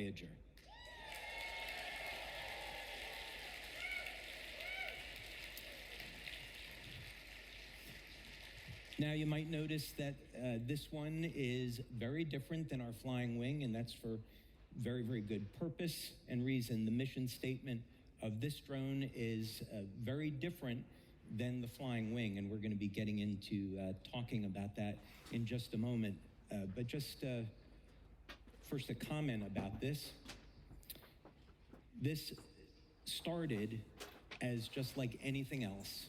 Voyager. Now, you might notice that this one is very different than our flying wing, and that's for very, very good purpose and reason. The mission statement of this drone is very different than the flying wing, and we're going to be getting into talking about that in just a moment. But just first a comment about this. This started as just like anything else,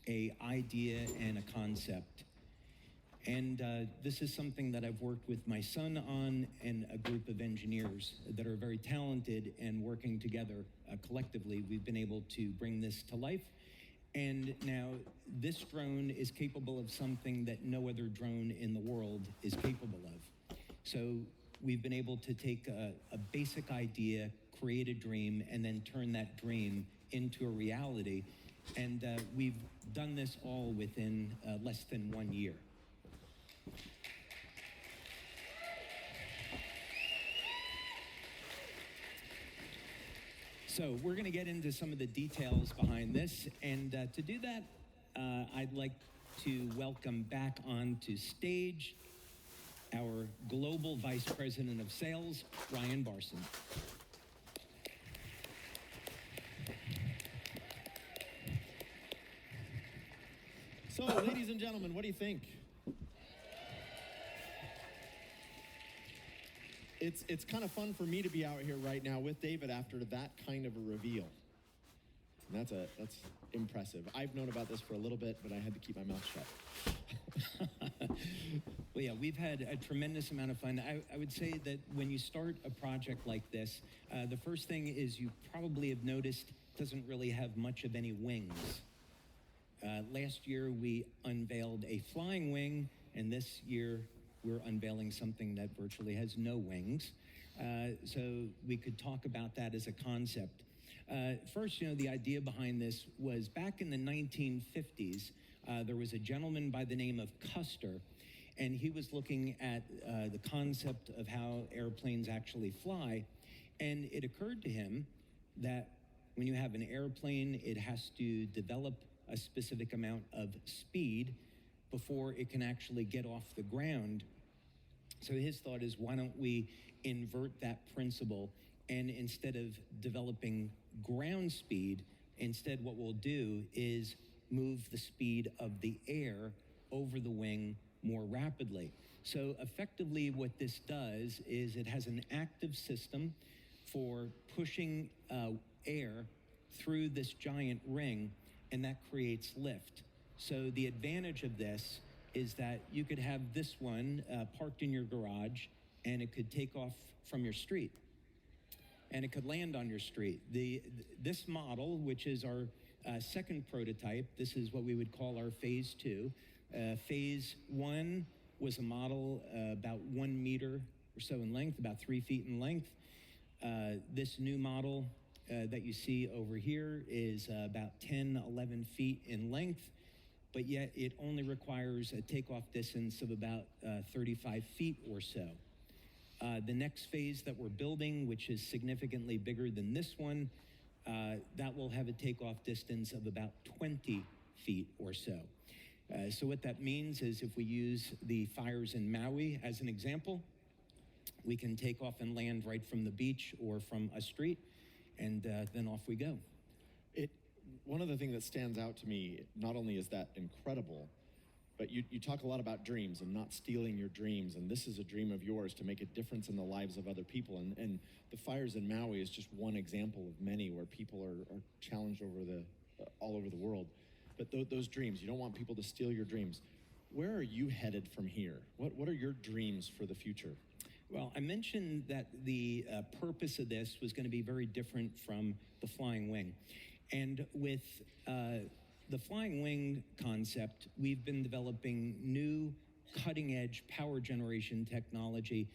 an idea and a concept. And this is something that I've worked with my son on and a group of engineers that are very talented, and working together collectively, we've been able to bring this to life. And now this drone is capable of something that no other drone in the world is capable of. So we've been able to take a basic idea, create a dream, and then turn that dream into a reality. And we've done this all within less than 1 year. So we're going to get into some of the details behind this, and to do that, I'd like to welcome back onto stage our Global Vice President of Sales, Ryan Barson. So, ladies and gentlemen, what do you think? It's kind of fun for me to be out here right now with David after that kind of a reveal. And that's impressive. I've known about this for a little bit, but I had to keep my mouth shut. Well, yeah, we've had a tremendous amount of fun. I would say that when you start a project like this, the first thing is you probably have noticed it doesn't really have much of any wings. Last year, we unveiled a flying wing, and this year, we're unveiling something that virtually has no wings. So we could talk about that as a concept. First, the idea behind this was back in the 1950s, there was a gentleman by the name of Custer, and he was looking at the concept of how airplanes actually fly, and it occurred to him that when you have an airplane, it has to develop a specific amount of speed before it can actually get off the ground. So his thought is, why don't we invert that principle, and instead of developing ground speed, instead what we'll do is move the speed of the air over the wing more rapidly. So effectively what this does is it has an active system for pushing air through this giant ring, and that creates lift. So the advantage of this is that you could have this one parked in your garage, and it could take off from your street, and it could land on your street. This model, which is our second prototype, this is what we would call our phase 2. Phase 1 was a model about 1 meter or so in length, about 3 feet in length. This new model that you see over here is about 10, 11 feet in length, but yet it only requires a takeoff distance of about 35 feet or so. The next phase that we're building, which is significantly bigger than this one, that will have a takeoff distance of about 20 feet or so. So what that means is if we use the fires in Maui as an example, we can take off and land right from the beach or from a street, and then off we go. One of the things that stands out to me, not only is that incredible, but you talk a lot about dreams and not stealing your dreams, and this is a dream of yours to make a difference in the lives of other people. And the fires in Maui is just one example of many where people are challenged all over the world. But those dreams, you don't want people to steal your dreams. Where are you headed from here? What are your dreams for the future? Well, I mentioned that the purpose of this was going to be very different from the flying wing. And with the flying wing concept, we've been developing new cutting-edge power generation technology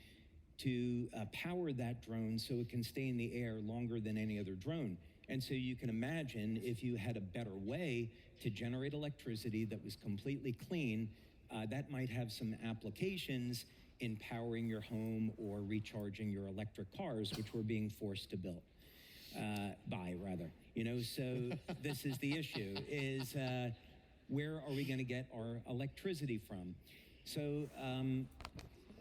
to power that drone so it can stay in the air longer than any other drone. And so you can imagine if you had a better way to generate electricity that was completely clean, that might have some applications in powering your home or recharging your electric cars, which we're being forced to buy rather. You know, so this is the issue: is where are we going to get our electricity from? So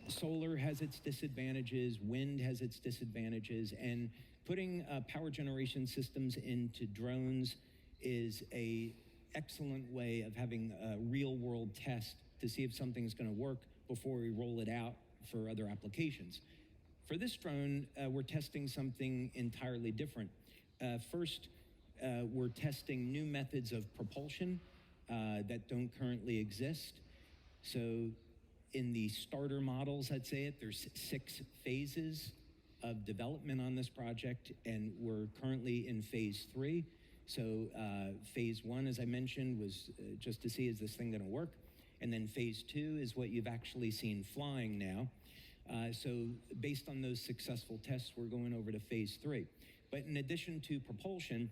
solar has its disadvantages, wind has its disadvantages, and putting power generation systems into drones is a excellent way of having a real-world test to see if something's going to work before we roll it out for other applications. For this drone, we're testing something entirely different. First, we're testing new methods of propulsion that don't currently exist. So in the starter models, I'd say there's 6 phases of development on this project, and we're currently in phase 3. So phase 1, as I mentioned, was just to see, is this thing going to work? And then phase 2 is what you've actually seen flying now. So based on those successful tests, we're going over to phase 3. But in addition to propulsion,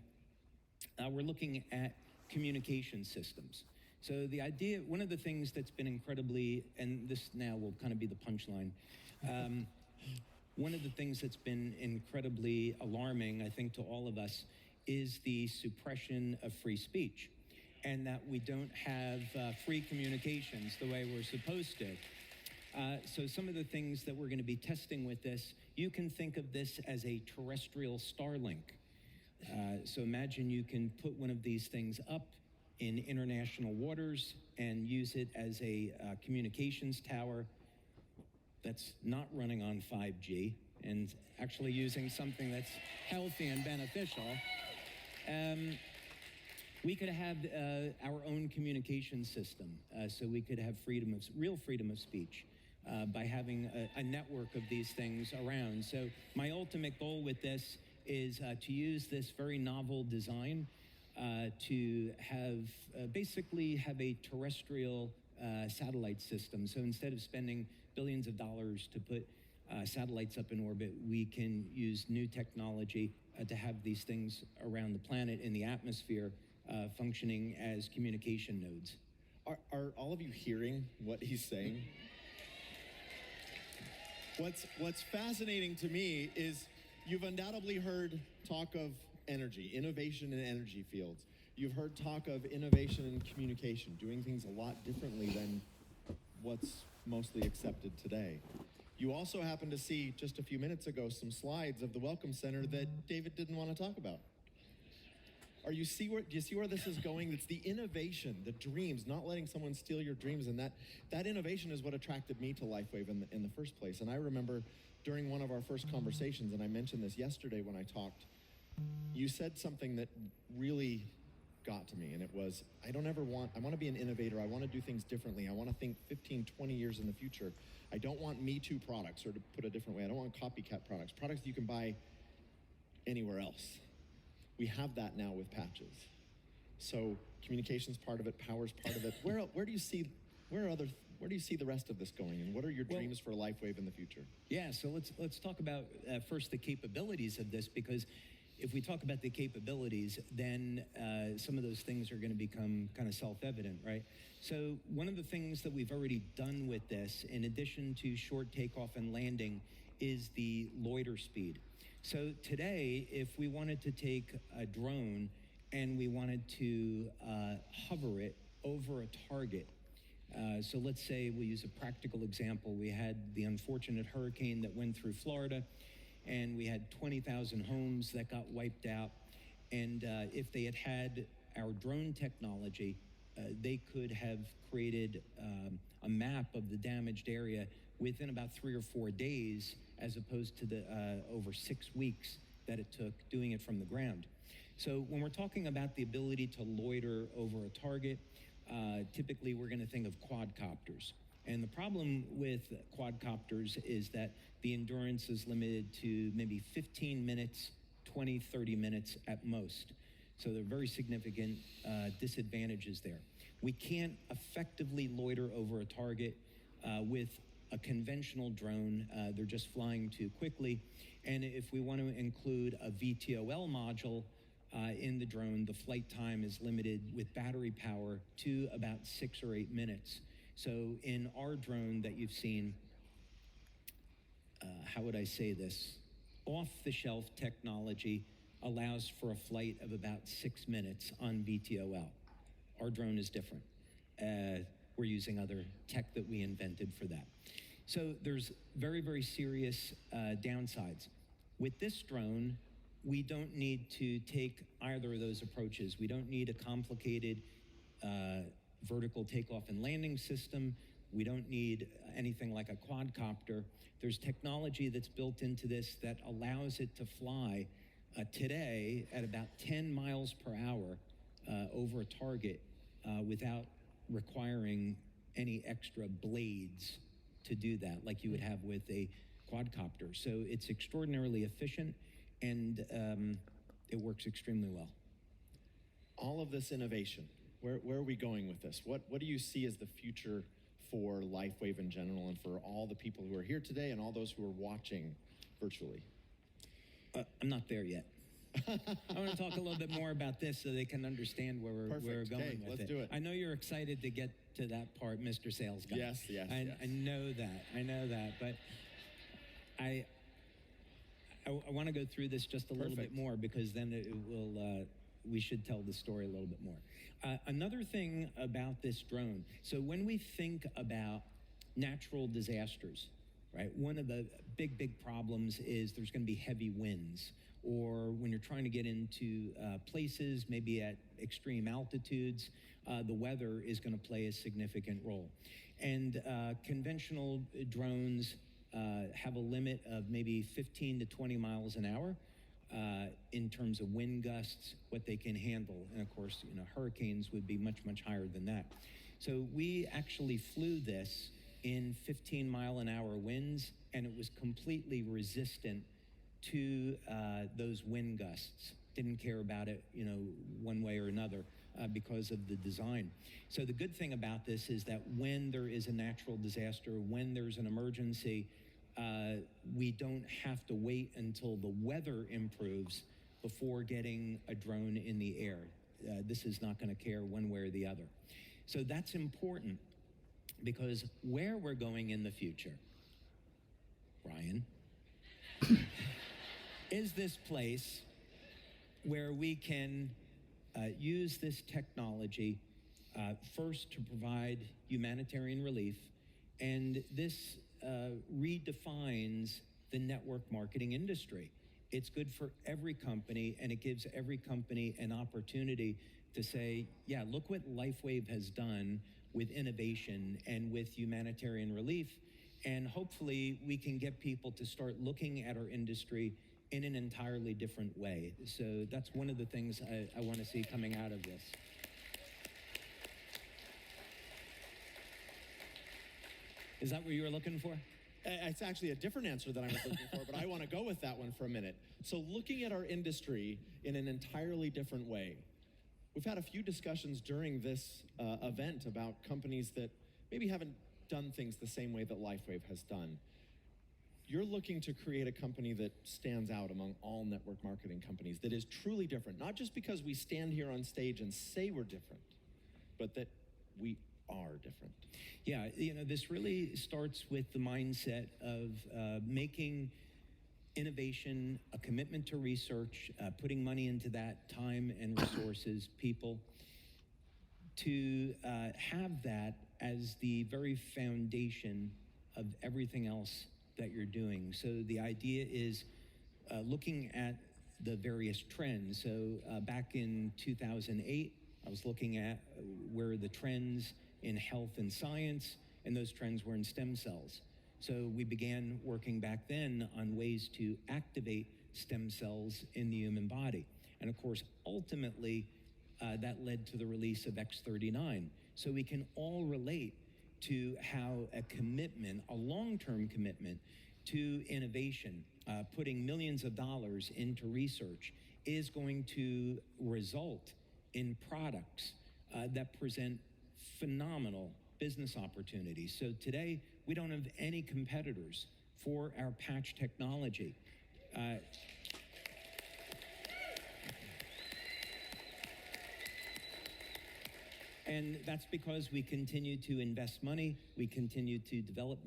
we're looking at communication systems. So the idea, one of the things that's been incredibly, and this now will kind of be the punchline, one of the things that's been incredibly alarming, I think, to all of us is the suppression of free speech, and that we don't have free communications the way we're supposed to. So some of the things that we're going to be testing with this, you can think of this as a terrestrial Starlink. So imagine you can put one of these things up in international waters and use it as a communications tower that's not running on 5G and actually using something that's healthy and beneficial. We could have our own communication system, so we could have real freedom of speech by having a network of these things around. So my ultimate goal with this is to use this very novel design to have basically have a terrestrial satellite system. So instead of spending billions of dollars to put satellites up in orbit, we can use new technology to have these things around the planet in the atmosphere functioning as communication nodes. Are all of you hearing what he's saying? What's fascinating to me is you've undoubtedly heard talk of energy, innovation in energy fields. You've heard talk of innovation in communication, doing things a lot differently than what's mostly accepted today. You also happened to see just a few minutes ago some slides of the Welcome Center that David didn't want to talk about. Do you see where this is going? It's the innovation, the dreams, not letting someone steal your dreams, and that innovation is what attracted me to Lifewave in the first place. And I remember during one of our first conversations, and I mentioned this yesterday when I talked, you said something that really got to me, and it was, I want to be an innovator. I want to do things differently. I want to think 15, 20 years in the future. I don't want Me Too products, or to put it a different way, I don't want copycat products that you can buy anywhere else. We have that now with patches. So communication's part of it, power's part of it. Where do you see the rest of this going, and what are your dreams for Lifewave in the future? Yeah, so let's talk about first the capabilities of this, because if we talk about the capabilities, then some of those things are going to become kind of self-evident, right? So one of the things that we've already done with this, in addition to short takeoff and landing, is the loiter speed. So today, if we wanted to take a drone and we wanted to hover it over a target, so let's say we'll use a practical example. We had the unfortunate hurricane that went through Florida, and we had 20,000 homes that got wiped out. And if they had our drone technology, they could have created a map of the damaged area within about 3 or 4 days, as opposed to the over 6 weeks that it took doing it from the ground. So when we're talking about the ability to loiter over a target, typically we're going to think of quadcopters. And the problem with quadcopters is that the endurance is limited to maybe 15 minutes, 20, 30 minutes at most. So there are very significant disadvantages there. We can't effectively loiter over a target with a conventional drone. They're just flying too quickly. And if we want to include a VTOL module in the drone, the flight time is limited with battery power to about 6 or 8 minutes. So in our drone that you've seen, how would I say this? Off-the-shelf technology allows for a flight of about 6 minutes on VTOL. Our drone is different. We're using other tech that we invented for that. So there's very, very serious downsides. With this drone, we don't need to take either of those approaches. We don't need a complicated vertical takeoff and landing system. We don't need anything like a quadcopter. There's technology that's built into this that allows it to fly today at about 10 miles per hour over a target without requiring any extra blades to do that, like you would have with a quadcopter. So it's extraordinarily efficient, and it works extremely well. All of this innovation, where are we going with this? What do you see as the future for Lifewave in general, and for all the people who are here today and all those who are watching virtually? I'm not there yet. I want to talk a little bit more about this so they can understand where we're going with it. Let's do it. I know you're excited to get to that part, Mr. Sales Guy. Yes. I know that, but I want to go through this just a little bit more, because then it will, we should tell the story a little bit more. Another thing about this drone, so when we think about natural disasters, right, one of the big problems is there's going to be heavy winds, or when you're trying to get into places, maybe at extreme altitudes, the weather is going to play a significant role. And conventional drones have a limit of maybe 15 to 20 miles an hour in terms of wind gusts, what they can handle. And of course, hurricanes would be much higher than that. So we actually flew this in 15-mile-an-hour winds, and it was completely resistant to those wind gusts. Didn't care about it, one way or another, because of the design. So the good thing about this is that when there is a natural disaster, when there's an emergency, we don't have to wait until the weather improves before getting a drone in the air. This is not going to care one way or the other. So that's important, because where we're going in the future, Ryan, is this place where we can use this technology first to provide humanitarian relief, and this redefines the network marketing industry. It's good for every company, and it gives every company an opportunity to say, yeah, look what Lifewave has done with innovation and with humanitarian relief, and hopefully we can get people to start looking at our industry in an entirely different way. So that's one of the things I want to see coming out of this. Is that what you were looking for? It's actually a different answer than I was looking for, but I want to go with that one for a minute. So looking at our industry in an entirely different way, we've had a few discussions during this event about companies that maybe haven't done things the same way that Lifewave has done. You're looking to create a company that stands out among all network marketing companies, that is truly different, not just because we stand here on stage and say we're different, but that we are different. Yeah, this really starts with the mindset of making innovation a commitment to research, putting money into that, time and resources, people, to have that as the very foundation of everything else that you're doing. So the idea is looking at the various trends. So back in 2008, I was looking at where the trends in health and science, and those trends were in stem cells. So we began working back then on ways to activate stem cells in the human body. And of course, ultimately, that led to the release of X39. So we can all relate to how a commitment, a long-term commitment to innovation, putting millions of dollars into research, is going to result in products that present phenomenal business opportunities. So today, we don't have any competitors for our patch technology. And that's because we continue to invest money, we continue to develop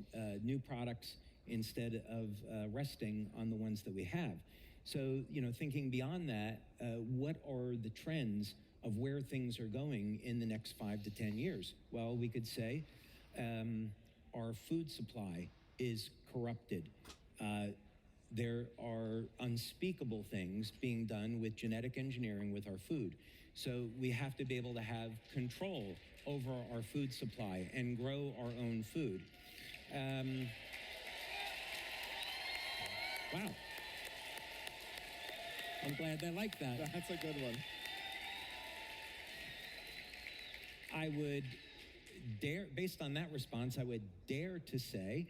new products instead of resting on the ones that we have. So, thinking beyond that, what are the trends of where things are going in the next 5 to 10 years? Well, we could say our food supply is corrupted. There are unspeakable things being done with genetic engineering with our food. So we have to be able to have control over our food supply and grow our own food. Wow. I'm glad they like that. That's a good one. I would dare, based on that response, I would dare to say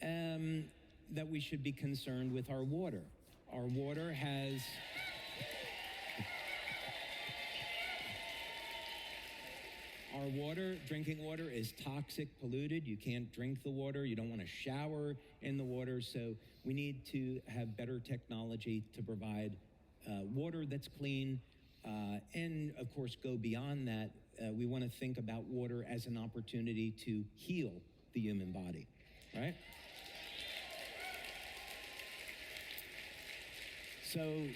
that we should be concerned with our water. Our water has... Our water, drinking water, is toxic, polluted. You can't drink the water. You don't want to shower in the water. So we need to have better technology to provide water that's clean. And, of course, go beyond that. We want to think about water as an opportunity to heal the human body, right? So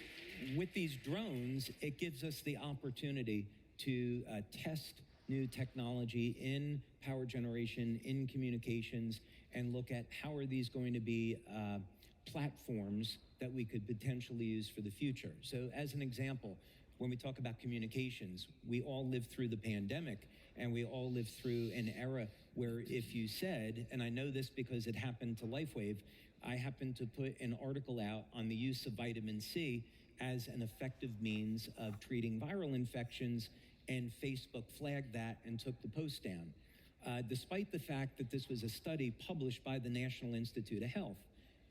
with these drones, it gives us the opportunity to test new technology in power generation, in communications, and look at how are these going to be platforms that we could potentially use for the future. So as an example, when we talk about communications, we all lived through the pandemic, and we all lived through an era where if you said, and I know this because it happened to Lifewave, I happened to put an article out on the use of vitamin C as an effective means of treating viral infections, and Facebook flagged that and took the post down, despite the fact that this was a study published by the National Institute of Health.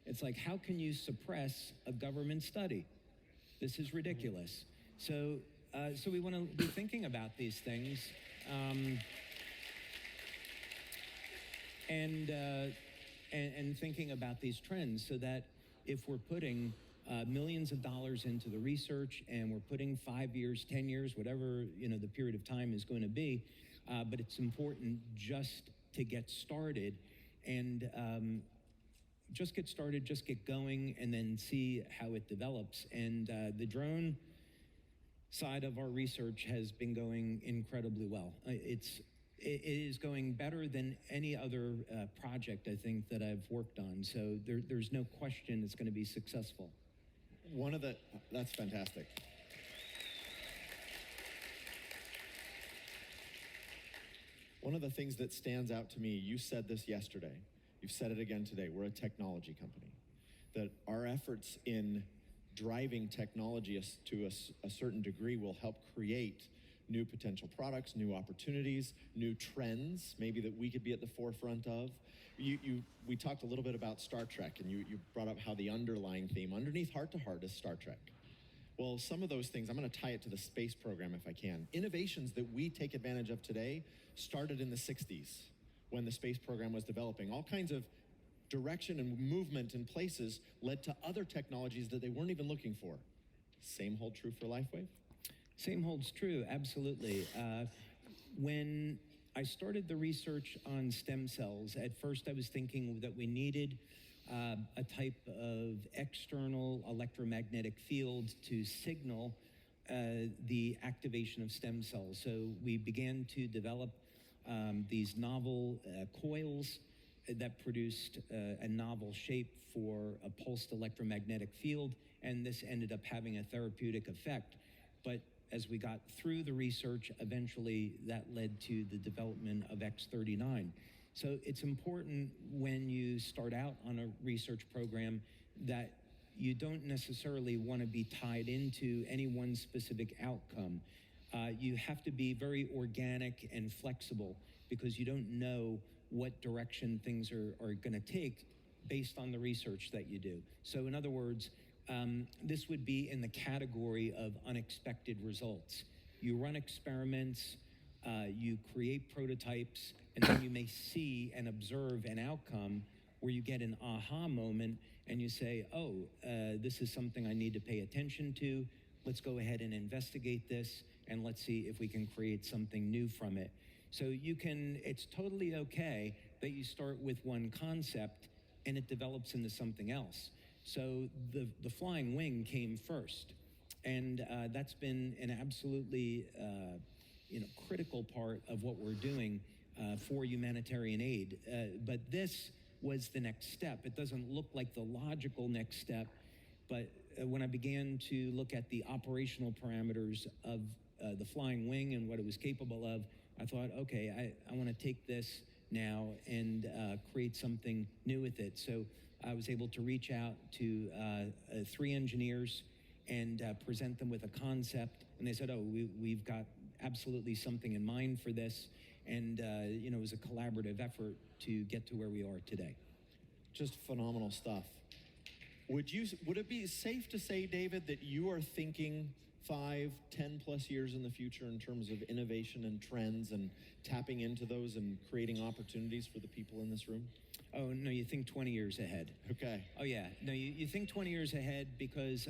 It's like, how can you suppress a government study? This is ridiculous. So we want to be thinking about these things, and thinking about these trends, so that if we're putting millions of dollars into the research, and we're putting 5 years, 10 years, whatever the period of time is going to be, but it's important just to get started, and just get started, just get going, and then see how it develops. And the drone side of our research has been going incredibly well. It is going better than any other project, I think, that I've worked on. So there's no question it's going to be successful. That's fantastic. One of the things that stands out to me, you said this yesterday, you've said it again today, we're a technology company. That our efforts in driving technology to a certain degree will help create new potential products, new opportunities, new trends, maybe that we could be at the forefront of. We talked a little bit about Star Trek, and you brought up how the underlying theme, underneath Heart to Heart, is Star Trek. Well, some of those things, I'm going to tie it to the space program if I can. Innovations that we take advantage of today started in the 60s when the space program was developing. All kinds of direction and movement in places led to other technologies that they weren't even looking for. Same hold true for Lifewave? Same holds true, absolutely. When I started the research on stem cells, at first I was thinking that we needed a type of external electromagnetic field to signal the activation of stem cells. So we began to develop these novel coils that produced a novel shape for a pulsed electromagnetic field, and this ended up having a therapeutic effect. But as we got through the research, eventually that led to the development of X39. So it's important when you start out on a research program that you don't necessarily want to be tied into any one specific outcome. You have to be very organic and flexible, because you don't know what direction things are going to take based on the research that you do. So in other words, this would be in the category of unexpected results. You run experiments, you create prototypes, and then you may see and observe an outcome where you get an aha moment and you say, oh, this is something I need to pay attention to. Let's go ahead and investigate this, and let's see if we can create something new from it. So it's totally okay that you start with one concept and it develops into something else. So the flying wing came first, and that's been an absolutely critical part of what we're doing for humanitarian aid. But this was the next step. It doesn't look like the logical next step, but when I began to look at the operational parameters of the flying wing and what it was capable of, I thought, okay, I want to take this now and create something new with it. So I was able to reach out to 3 engineers and present them with a concept, and they said, oh, we've got absolutely something in mind for this, and it was a collaborative effort to get to where we are today. Just phenomenal stuff. Would it be safe to say, David, that you are thinking 5, 10 plus years in the future in terms of innovation and trends and tapping into those and creating opportunities for the people in this room? Oh, no, you think 20 years ahead. Okay. Oh, yeah. No, you think 20 years ahead because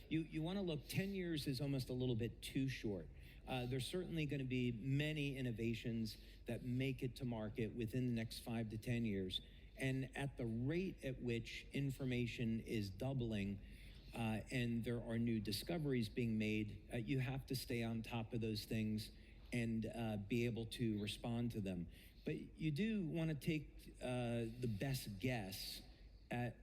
you want to look, 10 years is almost a little bit too short. There's certainly going to be many innovations that make it to market within the next 5 to 10 years. And at the rate at which information is doubling and there are new discoveries being made, you have to stay on top of those things and be able to respond to them. But you do want to take the best guess at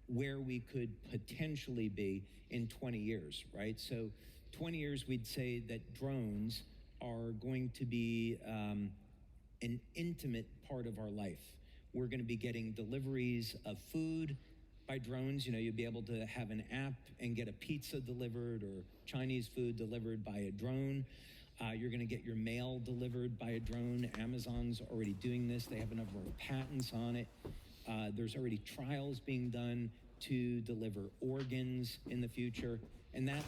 where we could potentially be in 20 years, right? So 20 years, we'd say that drones are going to be an intimate part of our life. We're going to be getting deliveries of food by drones. You'll be able to have an app and get a pizza delivered or Chinese food delivered by a drone. You're going to get your mail delivered by a drone. Amazon's already doing this. They have a number of patents on it. There's already trials being done to deliver organs in the future, and that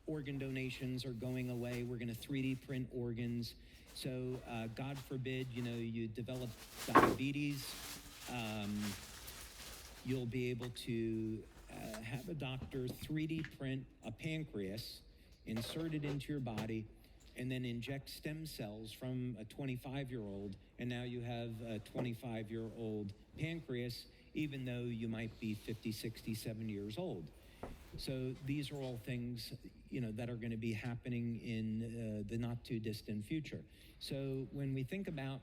organ donations are going away. We're going to 3D print organs. So God forbid, you develop diabetes, you'll be able to have a doctor 3D print a pancreas, insert it into your body, and then inject stem cells from a 25-year-old, and now you have a 25-year-old pancreas, even though you might be 50, 60, 70 years old. So these are all things, that are going to be happening in the not too distant future. So when we think about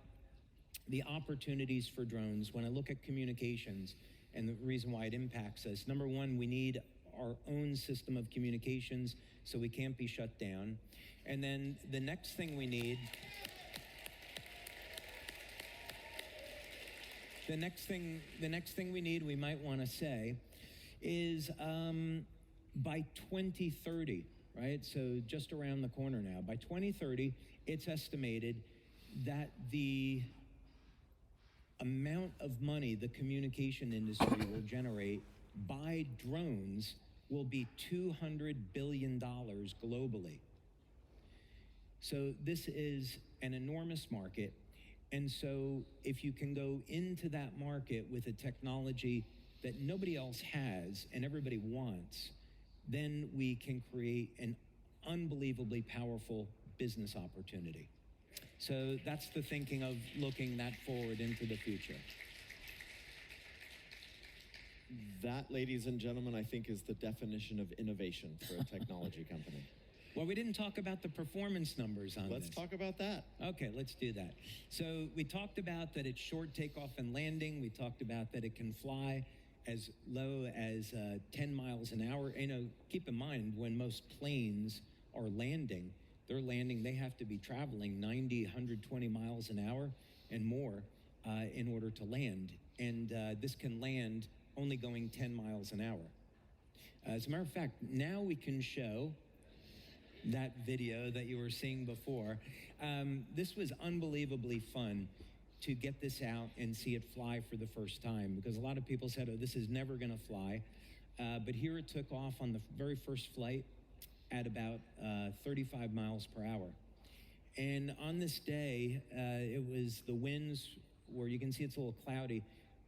the opportunities for drones, when I look at communications and the reason why it impacts us, number one, we need our own system of communications so we can't be shut down. And then the next thing we need, the next thing we need, we might want to say, is by 2030, right? So just around the corner now. By 2030, it's estimated that the amount of money the communication industry will generate by drones will be $200 billion globally. So this is an enormous market. And so if you can go into that market with a technology that nobody else has and everybody wants, then we can create an unbelievably powerful business opportunity. So that's the thinking of looking that forward into the future. That, ladies and gentlemen, I think is the definition of innovation for a technology company. Well, we didn't talk about the performance numbers on this. Let's talk about that. Okay, let's do that. So we talked about that it's short takeoff and landing. We talked about that it can fly as low as 10 miles an hour. Keep in mind, when most planes are landing, they have to be traveling 90, 120 miles an hour and more in order to land. And this can land only going 10 miles an hour. As a matter of fact, now we can show that video that you were seeing before. This was unbelievably fun to get this out and see it fly for the first time, because a lot of people said, oh, this is never gonna fly. But here it took off on the very first flight at about 35 miles per hour. And on this day, the winds were, you can see it's a little cloudy,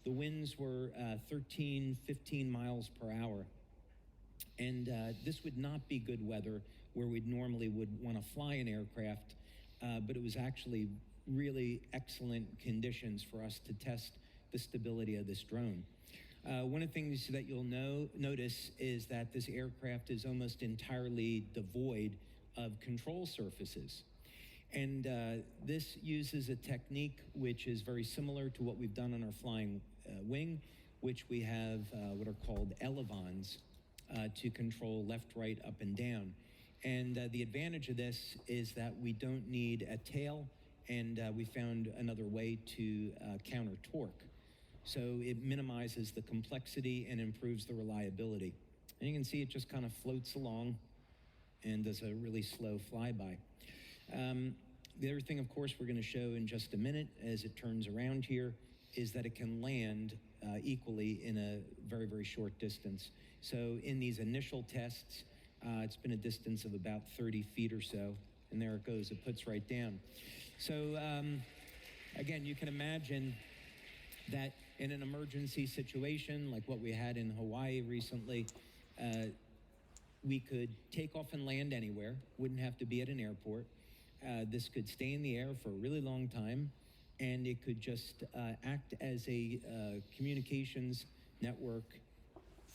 the winds were 13, 15 miles per hour. And this would not be good weather where we'd normally would want to fly an aircraft, but it was actually really excellent conditions for us to test the stability of this drone. One of the things that you'll notice is that this aircraft is almost entirely devoid of control surfaces. And this uses a technique which is very similar to what we've done on our flying wing, which we have what are called elevons to control left, right, up, and down. And the advantage of this is that we don't need a tail, and we found another way to counter torque. So it minimizes the complexity and improves the reliability. And you can see it just kind of floats along and does a really slow flyby. The other thing, of course, we're going to show in just a minute as it turns around here is that it can land equally in a very, very short distance. So in these initial tests, it's been a distance of about 30 feet or so, and there it goes, it puts right down. So again, you can imagine that in an emergency situation like what we had in Hawaii recently, we could take off and land anywhere, wouldn't have to be at an airport. This could stay in the air for a really long time, and it could just act as a communications network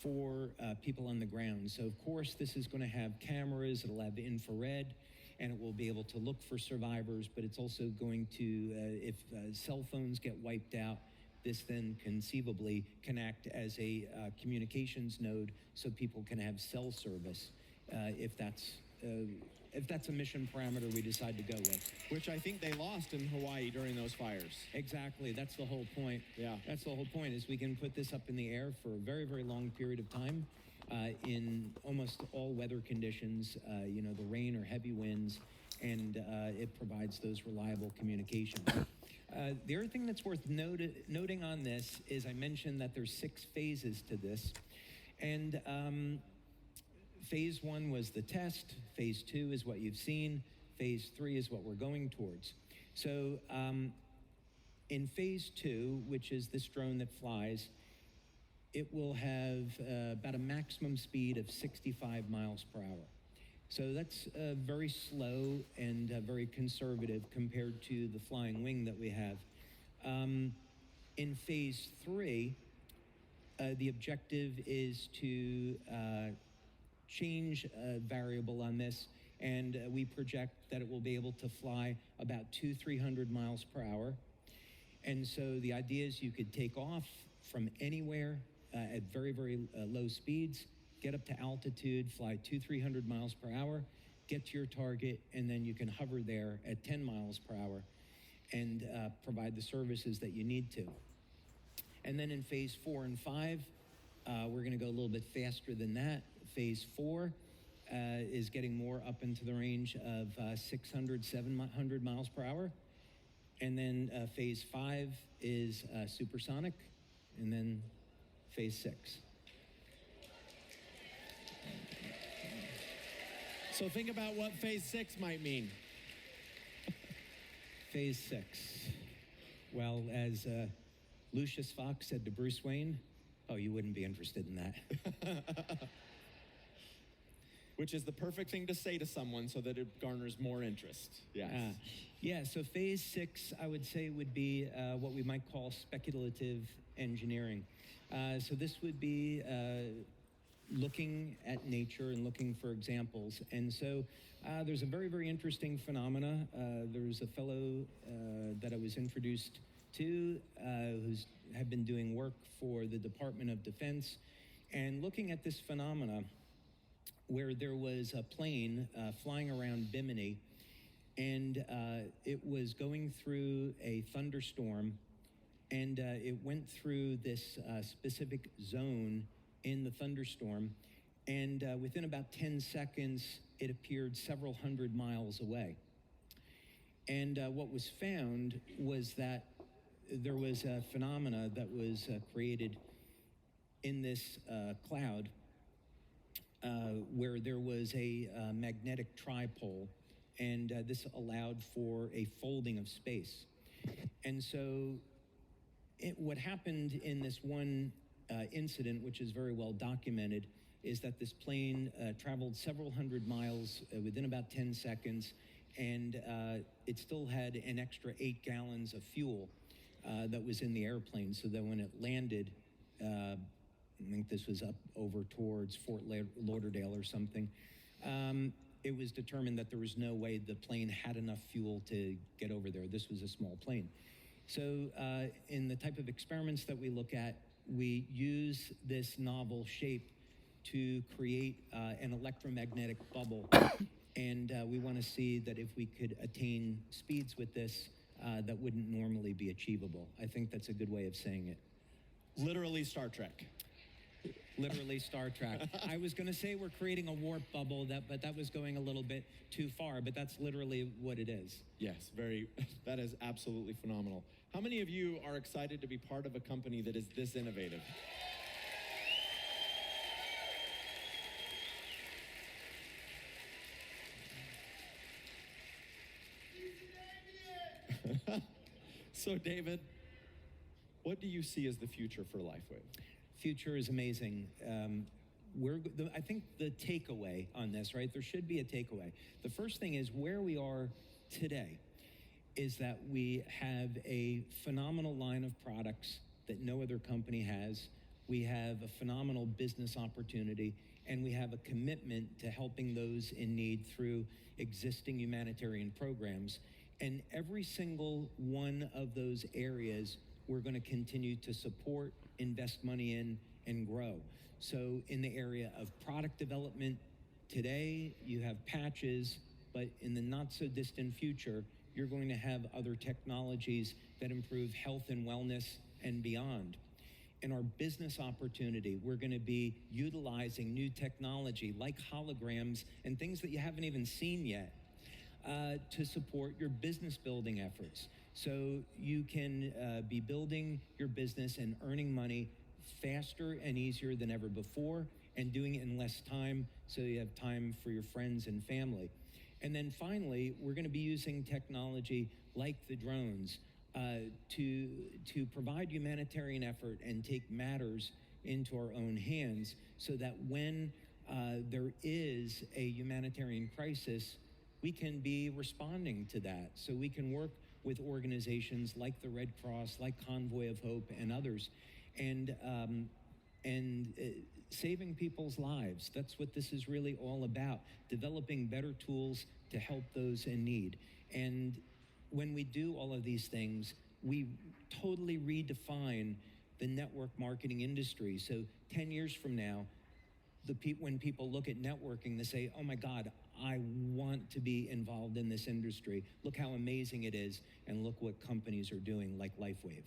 for people on the ground. So of course, this is going to have cameras, it'll have infrared, and it will be able to look for survivors, but it's also going to, if cell phones get wiped out, this then conceivably can act as a communications node so people can have cell service if that's a mission parameter we decide to go with. Which I think they lost in Hawaii during those fires. Exactly, that's the whole point. Yeah. That's the whole point, is we can put this up in the air for a very, very long period of time in almost all weather conditions, you know, the rain or heavy winds, and it provides those reliable communications. The other thing that's worth noting on this is I mentioned that there's 6 phases to this, and phase 1 was the test, phase 2 is what you've seen, phase 3 is what we're going towards. So in phase 2, which is this drone that flies, it will have about a maximum speed of 65 miles per hour. So that's very slow and very conservative compared to the flying wing that we have. In phase 3, the objective is to change a variable on this, and we project that it will be able to fly about 200-300 miles per hour. And so the idea is you could take off from anywhere at very, very low speeds, get up to altitude, fly 200-300 miles per hour, get to your target, and then you can hover there at 10 miles per hour and provide the services that you need to. And then in phase 4 and 5, we're going to go a little bit faster than that. Phase 4 is getting more up into the range of 600-700 miles per hour. And then phase 5 is supersonic, and then phase 6. So think about what phase 6 might mean. Phase 6. Well, as Lucius Fox said to Bruce Wayne, oh, you wouldn't be interested in that. Which is the perfect thing to say to someone so that it garners more interest. Yes. Yeah, so phase 6, I would say, would be what we might call speculative engineering. So this would be looking at nature and looking for examples. And so there's a very, very interesting phenomena. There's a fellow that I was introduced to who's have been doing work for the Department of Defense and looking at this phenomena where there was a plane flying around Bimini, and it was going through a thunderstorm, and it went through this specific zone in the thunderstorm, and within about 10 seconds, it appeared several hundred miles away. And what was found was that there was a phenomena that was created in this cloud where there was a magnetic tripole, and this allowed for a folding of space. And so what happened in this one incident, which is very well documented, is that this plane traveled several hundred miles within about 10 seconds, and it still had an extra 8 gallons of fuel that was in the airplane, so that when it landed, I think this was up over towards Fort Lauderdale or something. It was determined that there was no way the plane had enough fuel to get over there. This was a small plane. So in the type of experiments that we look at, we use this novel shape to create an electromagnetic bubble. And we want to see that if we could attain speeds with this that wouldn't normally be achievable. I think that's a good way of saying it. Literally Star Trek. Literally Star Trek. I was going to say we're creating a warp bubble, but that was going a little bit too far, but that's literally what it is. Yes, that is absolutely phenomenal. How many of you are excited to be part of a company that is this innovative? So, David, what do you see as the future for Lifewave? Future is amazing. I think the takeaway on this, right? There should be a takeaway. The first thing is where we are today is that we have a phenomenal line of products that no other company has. We have a phenomenal business opportunity, and we have a commitment to helping those in need through existing humanitarian programs. And every single one of those areas we're going to continue to support, invest money in, and grow. So in the area of product development, today you have patches, but in the not so distant future, you're going to have other technologies that improve health and wellness and beyond. In our business opportunity, we're going to be utilizing new technology like holograms and things that you haven't even seen yet to support your business building efforts. So you can be building your business and earning money faster and easier than ever before, and doing it in less time so you have time for your friends and family. And then finally, we're going to be using technology like the drones to provide humanitarian effort and take matters into our own hands so that when there is a humanitarian crisis, we can be responding to that. So we can work with organizations like the Red Cross, like Convoy of Hope, and others, and saving people's lives. That's what this is really all about, developing better tools to help those in need. And when we do all of these things, we totally redefine the network marketing industry. So 10 years from now, when people look at networking, they say, oh my God, I want to be involved in this industry. Look how amazing it is, and look what companies are doing like Lifewave.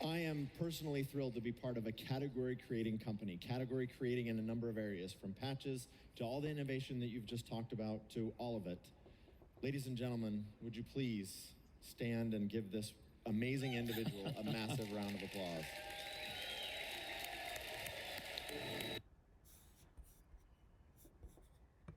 I am personally thrilled to be part of a category-creating company, category creating in a number of areas, from patches to all the innovation that you've just talked about to all of it. Ladies and gentlemen, would you please stand and give this amazing individual a massive round of applause.